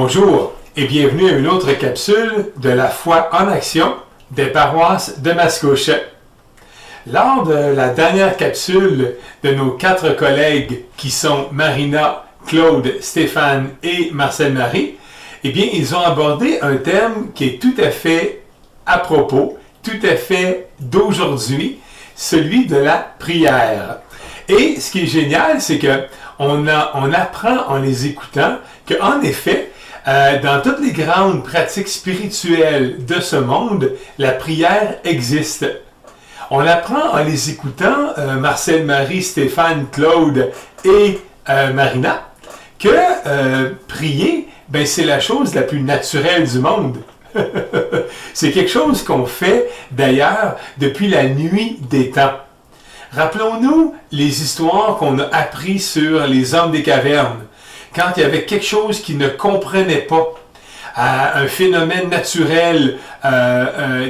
Bonjour et bienvenue à une autre capsule de la foi en action des paroisses de Mascouche. Lors de la dernière capsule de nos 4 collègues qui sont Marina, Claude, Stéphane et Marcel-Marie, eh bien, ils ont abordé un thème qui est tout à fait à propos, tout à fait d'aujourd'hui, celui de la prière. Et ce qui est génial, c'est que on apprend en les écoutant qu'en effet, dans toutes les grandes pratiques spirituelles de ce monde, la prière existe. On apprend en les écoutant, Marcel, Marie, Stéphane, Claude et Marina, que prier, ben, c'est la chose la plus naturelle du monde. C'est quelque chose qu'on fait d'ailleurs depuis la nuit des temps. Rappelons-nous les histoires qu'on a apprises sur les hommes des cavernes, quand il y avait quelque chose qu'ils ne comprenaient pas, un phénomène naturel,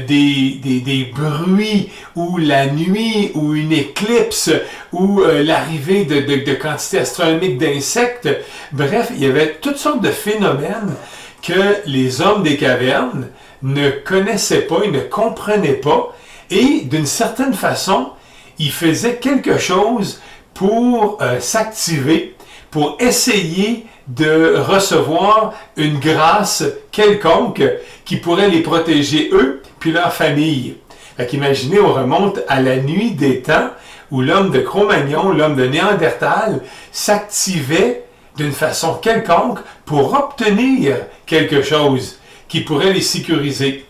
des bruits, ou la nuit, ou une éclipse, ou l'arrivée de quantités astronomiques d'insectes. Bref, il y avait toutes sortes de phénomènes que les hommes des cavernes ne connaissaient pas, ils ne comprenaient pas, et d'une certaine façon, ils faisaient quelque chose pour s'activer, pour essayer de recevoir une grâce quelconque qui pourrait les protéger eux puis leur famille. Fait qu'imaginez, on remonte à la nuit des temps où l'homme de Cro-Magnon, l'homme de Néandertal, s'activait d'une façon quelconque pour obtenir quelque chose qui pourrait les sécuriser.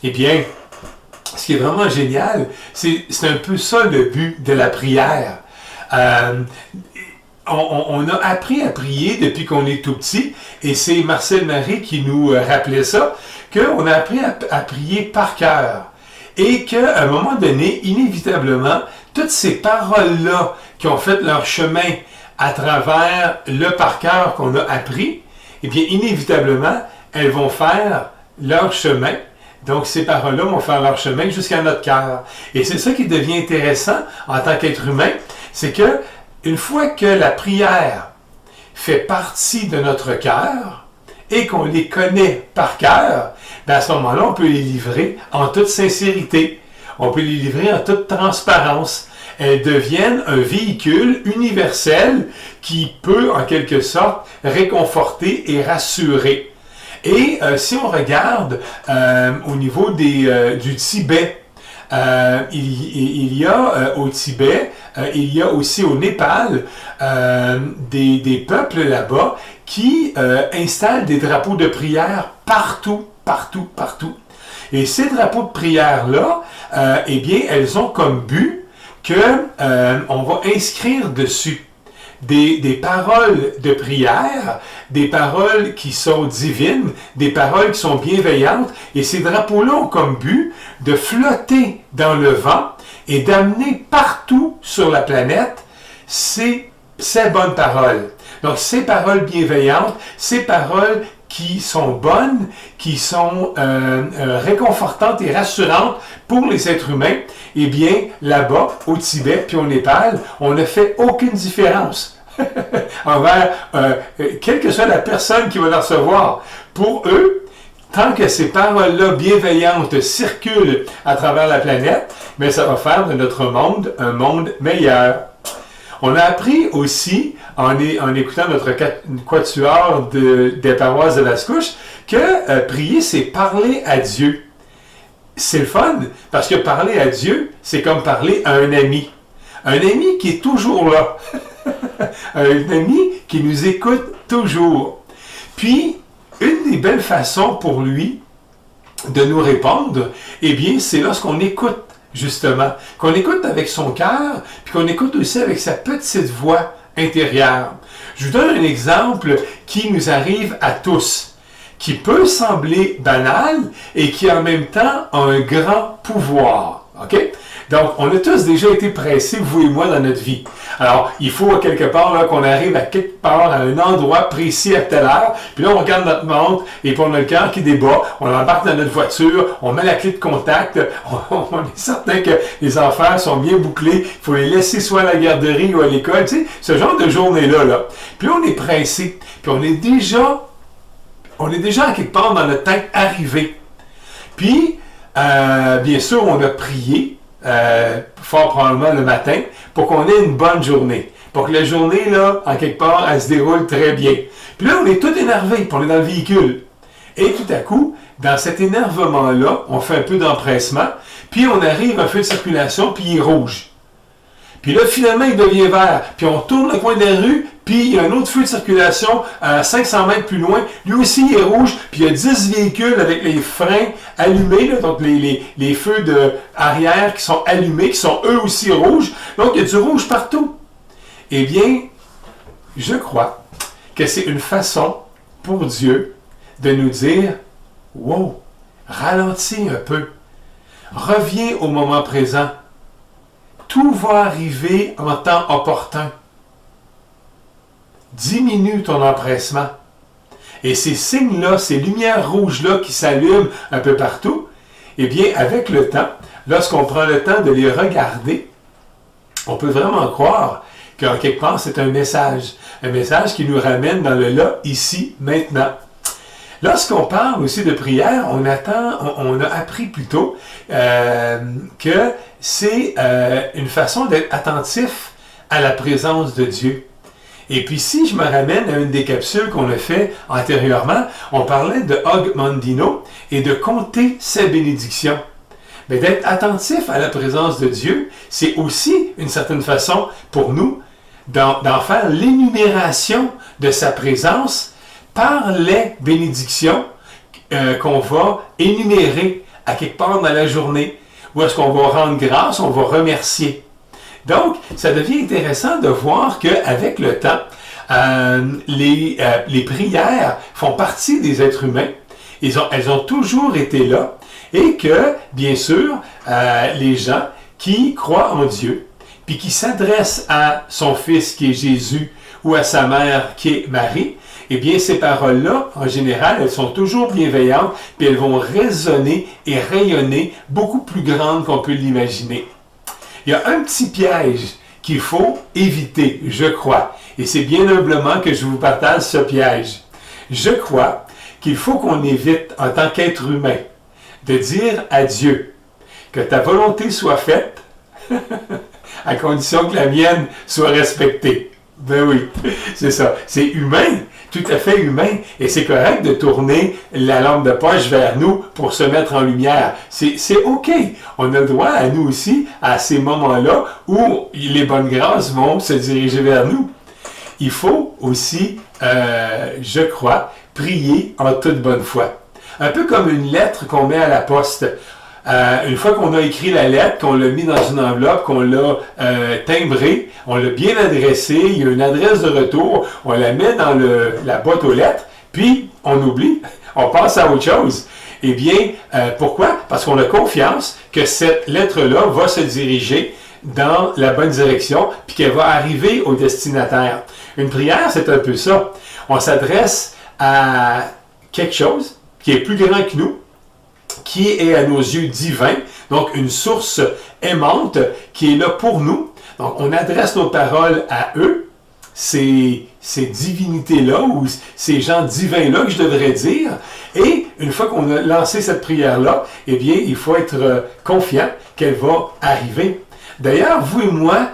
Eh bien, ce qui est vraiment génial, c'est un peu ça le but de la prière. On a appris à prier depuis qu'on est tout petit, et c'est Marcel-Marie qui nous rappelait ça, qu'on a appris à prier par cœur. Et qu'à un moment donné, inévitablement, toutes ces paroles-là qui ont fait leur chemin à travers le par cœur qu'on a appris, eh bien, inévitablement, elles vont faire leur chemin. Donc, ces paroles-là vont faire leur chemin jusqu'à notre cœur. Et c'est ça qui devient intéressant en tant qu'être humain, c'est que une fois que la prière fait partie de notre cœur et qu'on les connaît par cœur, ben à ce moment-là, on peut les livrer en toute sincérité. On peut les livrer en toute transparence. Elles deviennent un véhicule universel qui peut, en quelque sorte, réconforter et rassurer. Et si on regarde au niveau du Tibet, il y a au Tibet, il y a aussi au Népal des peuples là-bas qui installent des drapeaux de prière partout. Et ces drapeaux de prière-là, eh bien, elles ont comme but on va inscrire dessus des paroles de prière, des paroles qui sont divines, des paroles qui sont bienveillantes, et ces drapeaux-là ont comme but de flotter dans le vent et d'amener partout sur la planète ces bonnes paroles. Donc, ces paroles bienveillantes, ces paroles qui sont bonnes, qui sont réconfortantes et rassurantes pour les êtres humains, eh bien, là-bas, au Tibet puis au Népal, on ne fait aucune différence envers quelle que soit la personne qui va le recevoir. Pour eux, tant que ces paroles-là bienveillantes circulent à travers la planète, mais ça va faire de notre monde un monde meilleur. On a appris aussi, en écoutant notre quatuor des paroisses de Mascouche, que prier, c'est parler à Dieu. C'est le fun, parce que parler à Dieu, c'est comme parler à un ami. Un ami qui est toujours là. Un ami qui nous écoute toujours. Puis, une des belles façons pour lui de nous répondre, eh bien, c'est lorsqu'on écoute, justement. Qu'on écoute avec son cœur, puis qu'on écoute aussi avec sa petite voix intérieure. Je vous donne un exemple qui nous arrive à tous, qui peut sembler banal et qui en même temps a un grand pouvoir. OK? Donc, on a tous déjà été pressés, vous et moi, dans notre vie. Alors, il faut quelque part là, qu'on arrive à quelque part, à un endroit précis à telle heure, puis là, on regarde notre montre, et puis on a le cœur qui débat, on embarque dans notre voiture, on met la clé de contact, on est certain que les enfants sont bien bouclés, il faut les laisser soit à la garderie ou à l'école, tu sais, ce genre de journée-là. Là. Puis là, on est pressé, puis on est déjà on est déjà à quelque part dans notre temps arrivé. Puis, bien sûr, on a prié, fort probablement le matin, pour qu'on ait une bonne journée. Pour que la journée, là, en quelque part, elle se déroule très bien. Puis là, on est tout énervé, puis on est dans le véhicule. Et tout à coup, dans cet énervement-là, on fait un peu d'empressement, puis on arrive à un feu de circulation, puis il est rouge. Puis là, finalement, il devient vert. Puis on tourne le coin de la rue, puis il y a un autre feu de circulation à 500 mètres plus loin. Lui aussi, il est rouge. Puis il y a 10 véhicules avec les freins allumés, là, donc les feux de arrière qui sont allumés, qui sont eux aussi rouges. Donc, il y a du rouge partout. Eh bien, je crois que c'est une façon pour Dieu de nous dire « Wow, ralentis un peu. Reviens au moment présent. Tout va arriver en temps opportun. Diminue ton empressement. » Et ces signes-là, ces lumières rouges-là qui s'allument un peu partout, eh bien, avec le temps, lorsqu'on prend le temps de les regarder, on peut vraiment croire qu'en quelque part, c'est un message qui nous ramène dans le là, ici, maintenant. Lorsqu'on parle aussi de prière, on a appris plutôt que c'est une façon d'être attentif à la présence de Dieu. Et puis si je me ramène à une des capsules qu'on a fait antérieurement, on parlait de Hug Mondino et de compter ses bénédictions. Mais d'être attentif à la présence de Dieu, c'est aussi une certaine façon pour nous d'en faire l'énumération de sa présence par les bénédictions qu'on va énumérer à quelque part dans la journée, où est-ce qu'on va rendre grâce, on va remercier. Donc, ça devient intéressant de voir qu'avec le temps, les prières font partie des êtres humains. Elles ont toujours été là et que, bien sûr, les gens qui croient en Dieu, puis qui s'adressent à son Fils qui est Jésus ou à sa mère qui est Marie, eh bien, ces paroles-là, en général, elles sont toujours bienveillantes, puis elles vont résonner et rayonner beaucoup plus grandes qu'on peut l'imaginer. Il y a un petit piège qu'il faut éviter, je crois, et c'est bien humblement que je vous partage ce piège. Je crois qu'il faut qu'on évite, en tant qu'être humain, de dire à Dieu que ta volonté soit faite, à condition que la mienne soit respectée. Ben oui, c'est ça. C'est humain, tout à fait humain. Et c'est correct de tourner la lampe de poche vers nous pour se mettre en lumière. C'est OK. On a le droit à nous aussi, à ces moments-là où les bonnes grâces vont se diriger vers nous. Il faut aussi, je crois, prier en toute bonne foi. Un peu comme une lettre qu'on met à la poste. Une fois qu'on a écrit la lettre, qu'on l'a mis dans une enveloppe, qu'on l'a timbrée, on l'a bien adressée, il y a une adresse de retour, on la met dans la boîte aux lettres, puis on oublie, on passe à autre chose. Eh bien, pourquoi? Parce qu'on a confiance que cette lettre-là va se diriger dans la bonne direction, puis qu'elle va arriver au destinataire. Une prière, c'est un peu ça. On s'adresse à quelque chose qui est plus grand que nous, qui est à nos yeux divin, donc une source aimante qui est là pour nous. Donc, on adresse nos paroles à eux, ces divinités-là, ou ces gens divins-là, que je devrais dire. Et une fois qu'on a lancé cette prière-là, eh bien, il faut être confiant qu'elle va arriver. D'ailleurs, vous et moi,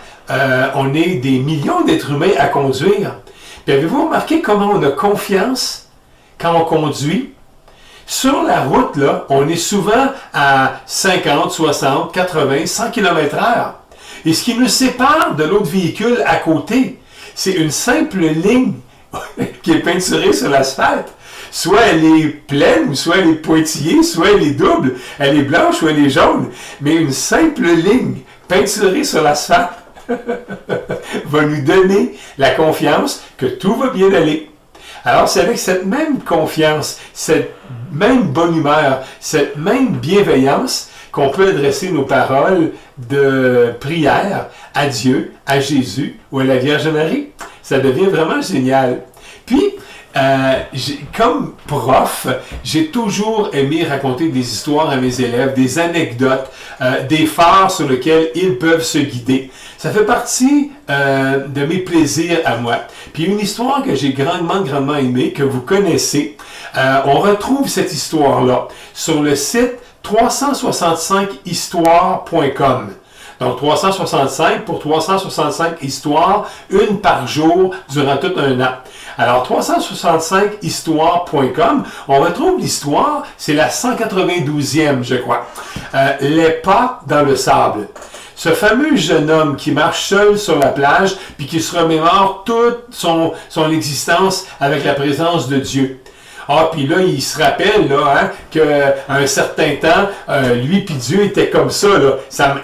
on est des millions d'êtres humains à conduire. Puis avez-vous remarqué comment on a confiance quand on conduit? Sur la route, là, on est souvent à 50, 60, 80, 100 km/h. Et ce qui nous sépare de l'autre véhicule à côté, c'est une simple ligne qui est peinturée sur l'asphalte. Soit elle est pleine, ou soit elle est pointillée, soit elle est double. Elle est blanche ou elle est jaune. Mais une simple ligne peinturée sur l'asphalte va nous donner la confiance que tout va bien aller. Alors, c'est avec cette même confiance, cette même bonne humeur, cette même bienveillance qu'on peut adresser nos paroles de prière à Dieu, à Jésus ou à la Vierge Marie. Ça devient vraiment génial. Puis, Comme prof, j'ai toujours aimé raconter des histoires à mes élèves, des anecdotes, des phares sur lesquels ils peuvent se guider. Ça fait partie de mes plaisirs à moi. Puis une histoire que j'ai grandement aimée, que vous connaissez, on retrouve cette histoire-là sur le site 365histoire.com. Donc 365 pour 365 histoires, une par jour durant tout un an. Alors 365histoire.com, on retrouve l'histoire, c'est la 192e, je crois. Les pas dans le sable. Ce fameux jeune homme qui marche seul sur la plage, puis qui se remémore toute son existence avec la présence de Dieu. Ah, puis là, il se rappelle qu'à un certain temps, lui puis Dieu étaient comme ça, là.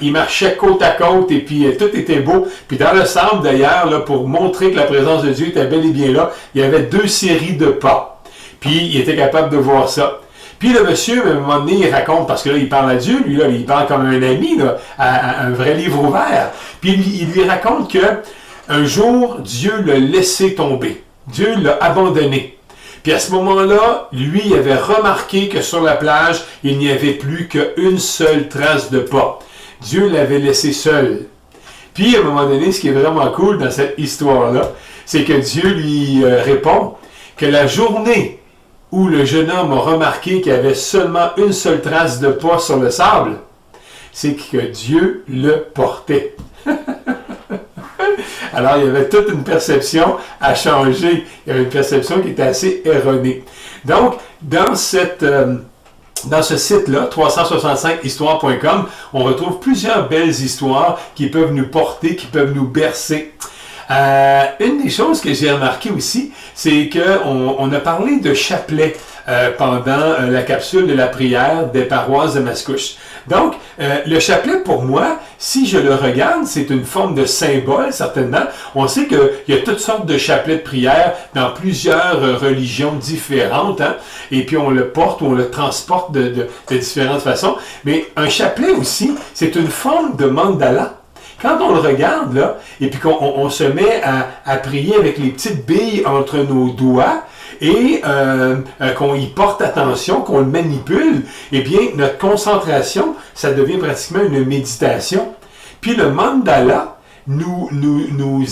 Il marchait côte à côte et puis tout était beau. Puis dans le sable, d'ailleurs, là, pour montrer que la présence de Dieu était bel et bien là, il y avait 2 séries de pas. Puis il était capable de voir ça. Puis le monsieur, à un moment donné, il raconte, parce que là, il parle à Dieu, lui, là, il parle comme un ami, là, à un vrai livre ouvert. Puis il lui raconte que un jour, Dieu l'a laissé tomber. Dieu l'a abandonné. Puis à ce moment-là, lui, il avait remarqué que sur la plage, il n'y avait plus qu'une seule trace de pas. Dieu l'avait laissé seul. Puis à un moment donné, ce qui est vraiment cool dans cette histoire-là, c'est que Dieu lui répond que la journée où le jeune homme a remarqué qu'il y avait seulement une seule trace de pas sur le sable, c'est que Dieu le portait. Alors, il y avait toute une perception à changer. Il y avait une perception qui était assez erronée. Donc, dans ce site-là, 365histoire.com, on retrouve plusieurs belles histoires qui peuvent nous porter, qui peuvent nous bercer. Une des choses que j'ai remarqué aussi, c'est qu'on a parlé de chapelet pendant la capsule de la prière des paroisses de Mascouche. Donc, le chapelet, pour moi, si je le regarde, c'est une forme de symbole, certainement. On sait qu'il y a toutes sortes de chapelets de prière dans plusieurs religions différentes, hein? Et puis on le porte ou on le transporte de différentes façons. Mais un chapelet aussi, c'est une forme de mandala. Quand on le regarde, là, et puis qu'on se met à prier avec les petites billes entre nos doigts, et qu'on y porte attention, qu'on le manipule, eh bien, notre concentration, ça devient pratiquement une méditation. Puis le mandala nous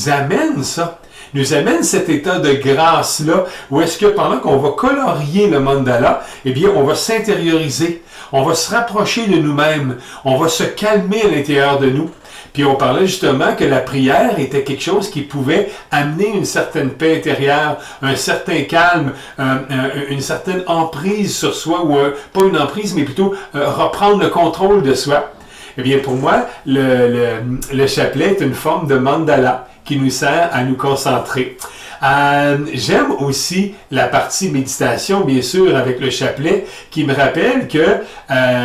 amène ça, nous amène cet état de grâce-là, où est-ce que pendant qu'on va colorier le mandala, eh bien, on va s'intérioriser, on va se rapprocher de nous-mêmes, on va se calmer à l'intérieur de nous. Puis on parlait justement que la prière était quelque chose qui pouvait amener une certaine paix intérieure, un certain calme, une certaine emprise sur soi, ou pas une emprise, mais plutôt reprendre le contrôle de soi. Eh bien, pour moi, le chapelet est une forme de mandala qui nous sert à nous concentrer. J'aime aussi la partie méditation, bien sûr, avec le chapelet, qui me rappelle que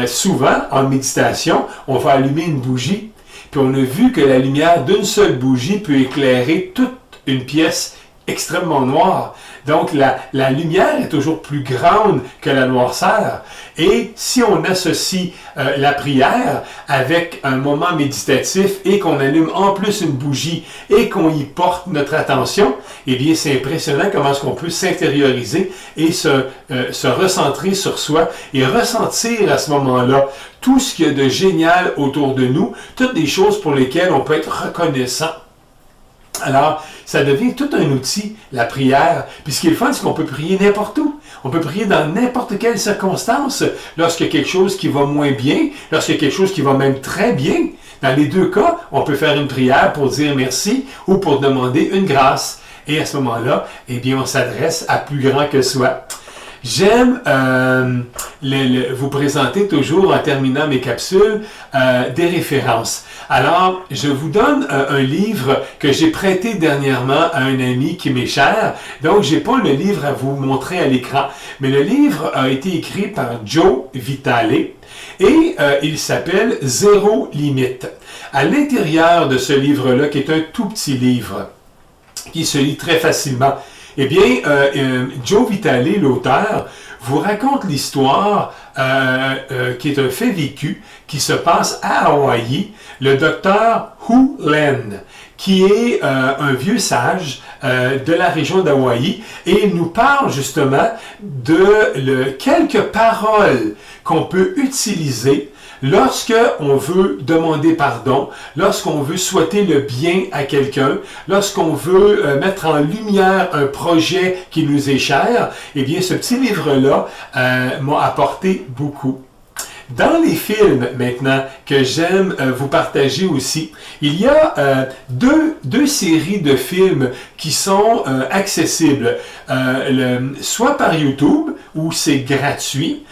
souvent, en méditation, on va allumer une bougie. Puis on a vu que la lumière d'une seule bougie peut éclairer toute une pièce extrêmement noire. Donc la lumière est toujours plus grande que la noirceur. Et si on associe la prière avec un moment méditatif et qu'on allume en plus une bougie et qu'on y porte notre attention, eh bien c'est impressionnant comment est-ce qu'on peut s'intérioriser et se recentrer sur soi et ressentir à ce moment-là tout ce qu'il y a de génial autour de nous, toutes les choses pour lesquelles on peut être reconnaissant. Alors, ça devient tout un outil, la prière. Puis ce qui est le fun, c'est qu'on peut prier n'importe où. On peut prier dans n'importe quelle circonstance. Lorsqu'il y a quelque chose qui va moins bien, lorsqu'il y a quelque chose qui va même très bien. Dans les deux cas, on peut faire une prière pour dire merci ou pour demander une grâce. Et à ce moment-là, eh bien, on s'adresse à plus grand que soi. J'aime vous présenter toujours, en terminant mes capsules, des références. Alors, je vous donne un livre que j'ai prêté dernièrement à un ami qui m'est cher. Donc, j'ai pas le livre à vous montrer à l'écran. Mais le livre a été écrit par Joe Vitale et il s'appelle « Zéro limite ». À l'intérieur de ce livre-là, qui est un tout petit livre, qui se lit très facilement, eh bien, Joe Vitale, l'auteur, vous raconte l'histoire qui est un fait vécu qui se passe à Hawaï, le docteur Hu Len, qui est un vieux sage de la région d'Hawaï, et il nous parle justement de quelques paroles qu'on peut utiliser lorsque on veut demander pardon, lorsqu'on veut souhaiter le bien à quelqu'un, lorsqu'on veut mettre en lumière un projet qui nous est cher, eh bien ce petit livre-là m'a apporté beaucoup. Dans les films, maintenant, que j'aime vous partager aussi, il y a deux séries de films qui sont accessibles, soit par YouTube, où c'est gratuit,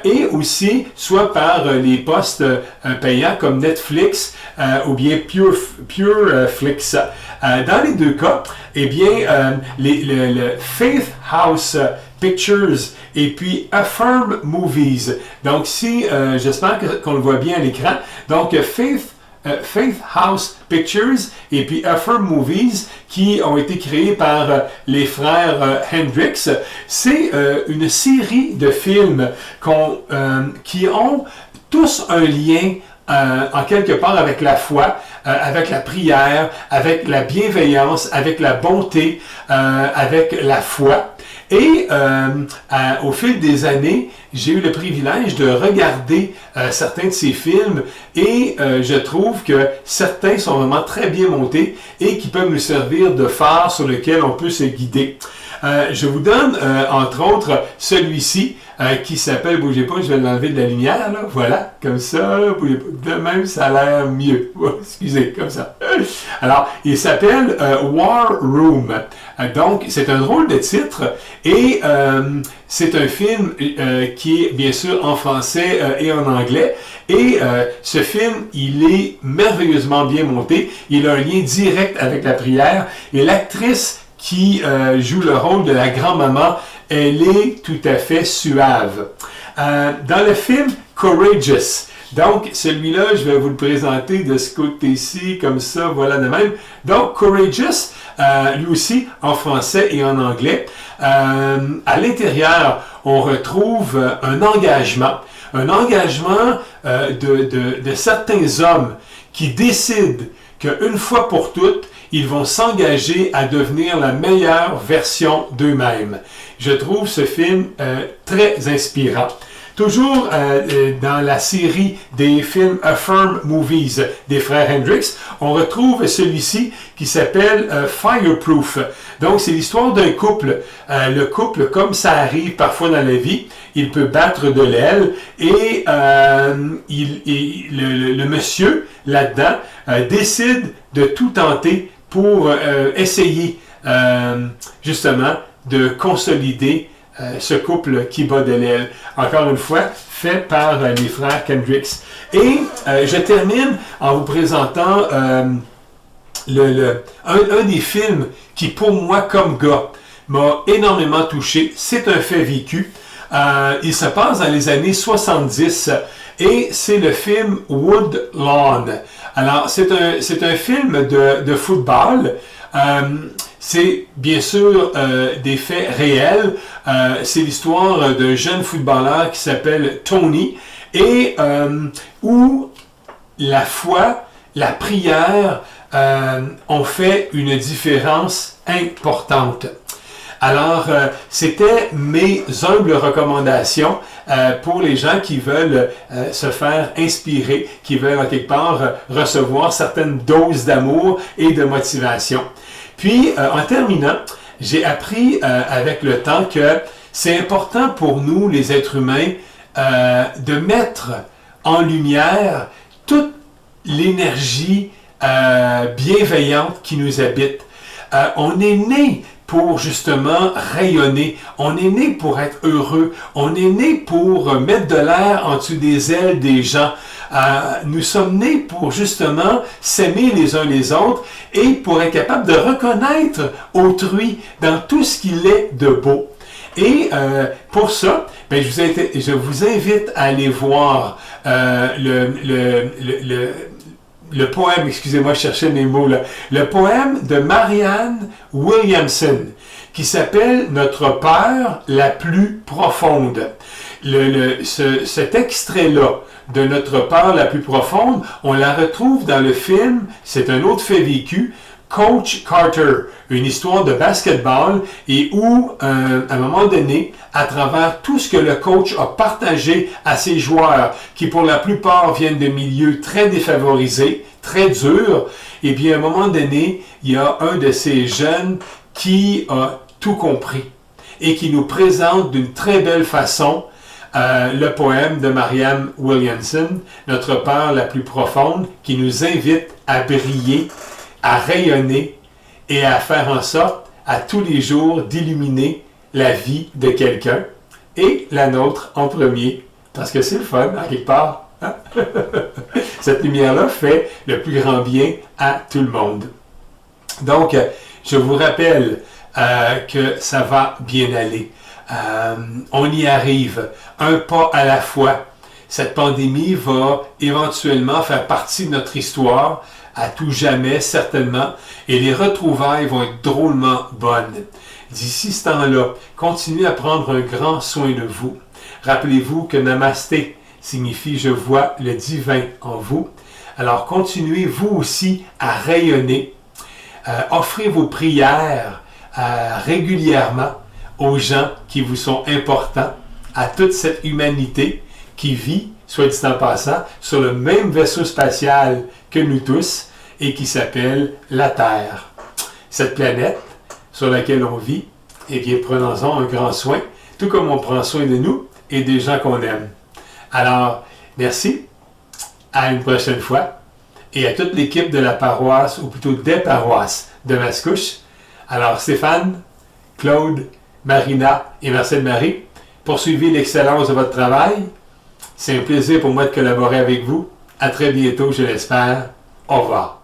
et aussi soit par les postes payants comme Netflix ou bien Pureflix. Dans les deux cas, eh bien, le Faith House Pictures et puis Affirm Movies. Donc, j'espère qu'on le voit bien à l'écran. Donc, Faith House Pictures et puis Affirm Movies qui ont été créés par les frères Hendricks. C'est une série de films qui ont tous un lien en quelque part avec la foi, avec la prière, avec la bienveillance, avec la bonté, avec la foi. Et au fil des années, j'ai eu le privilège de regarder certains de ces films et je trouve que certains sont vraiment très bien montés et qui peuvent nous servir de phare sur lequel on peut se guider. Je vous donne, entre autres, celui-ci qui s'appelle, bougez pas, je vais l'enlever de la lumière, là, voilà, comme ça, bougez pas, de même, ça a l'air mieux. Excusez, comme ça. Alors, il s'appelle War Room. Donc, c'est un drôle de titre et c'est un film qui est bien sûr en français et en anglais. Et ce film, il est merveilleusement bien monté. Il a un lien direct avec la prière et l'actrice qui joue le rôle de la grand-maman, elle est tout à fait suave. Dans le film Courageous, donc celui-là, je vais vous le présenter de ce côté-ci, comme ça, voilà de même. Donc Courageous, lui aussi en français et en anglais. À l'intérieur, on retrouve un engagement de certains hommes qui décident qu'une fois pour toutes, ils vont s'engager à devenir la meilleure version d'eux-mêmes. Je trouve ce film très inspirant. Toujours dans la série des films Affirm Movies des frères Hendricks, on retrouve celui-ci qui s'appelle Fireproof. Donc, c'est l'histoire d'un couple. Le couple, comme ça arrive parfois dans la vie, il peut battre de l'aile et le monsieur, là-dedans, décide de tout tenter pour essayer, justement, de consolider ce couple qui bat de l'aile. Encore une fois, fait par les frères Hendricks. Et je termine en vous présentant un des films qui, pour moi, comme gars, m'a énormément touché. C'est un fait vécu. Il se passe dans les années 70 et c'est le film Woodlawn. Alors, c'est un film de football. C'est bien sûr des faits réels. C'est l'histoire d'un jeune footballeur qui s'appelle Tony et où la foi, la prière ont fait une différence importante. Alors, c'était mes humbles recommandations pour les gens qui veulent se faire inspirer, qui veulent en quelque part recevoir certaines doses d'amour et de motivation. Puis, en terminant, j'ai appris avec le temps que c'est important pour nous, les êtres humains, de mettre en lumière toute l'énergie bienveillante qui nous habite. On est né pour justement rayonner. On est né pour être heureux. On est né pour mettre de l'air en dessous des ailes des gens. Nous sommes nés pour justement s'aimer les uns les autres et pour être capable de reconnaître autrui dans tout ce qu'il est de beau. Et pour ça, ben, je vous invite à aller voir le poème, excusez-moi, je cherchais mes mots là, le poème de Marianne Williamson, qui s'appelle « Notre peur la plus profonde ». Cet extrait-là de Notre peur la plus profonde, on la retrouve dans le film, c'est un autre fait vécu, Coach Carter, une histoire de basketball et où, à un moment donné, à travers tout ce que le coach a partagé à ses joueurs, qui pour la plupart viennent de milieux très défavorisés, très durs, et bien à un moment donné, il y a un de ces jeunes qui a tout compris et qui nous présente d'une très belle façon le poème de Marianne Williamson, Notre peur la plus profonde, qui nous invite à briller, à rayonner et à faire en sorte à tous les jours d'illuminer la vie de quelqu'un et la nôtre en premier, parce que c'est le fun, en quelque part. Hein? Cette lumière-là fait le plus grand bien à tout le monde. Donc, je vous rappelle que ça va bien aller. On y arrive, un pas à la fois. Cette pandémie va éventuellement faire partie de notre histoire, à tout jamais, certainement, et les retrouvailles vont être drôlement bonnes. D'ici ce temps-là, continuez à prendre un grand soin de vous. Rappelez-vous que Namasté signifie « Je vois le divin en vous ». Alors continuez vous aussi à rayonner. Offrez vos prières régulièrement aux gens qui vous sont importants, à toute cette humanité qui vit, soit dit en passant, sur le même vaisseau spatial que nous tous et qui s'appelle la Terre. Cette planète sur laquelle on vit, eh bien, prenons-en un grand soin, tout comme on prend soin de nous et des gens qu'on aime. Alors, merci, à une prochaine fois, et à toute l'équipe de la paroisse, ou plutôt des paroisses de Mascouche. Alors, Stéphane, Claude, Marina et Marcel-Marie, poursuivez l'excellence de votre travail. C'est un plaisir pour moi de collaborer avec vous. À très bientôt, je l'espère. Au revoir.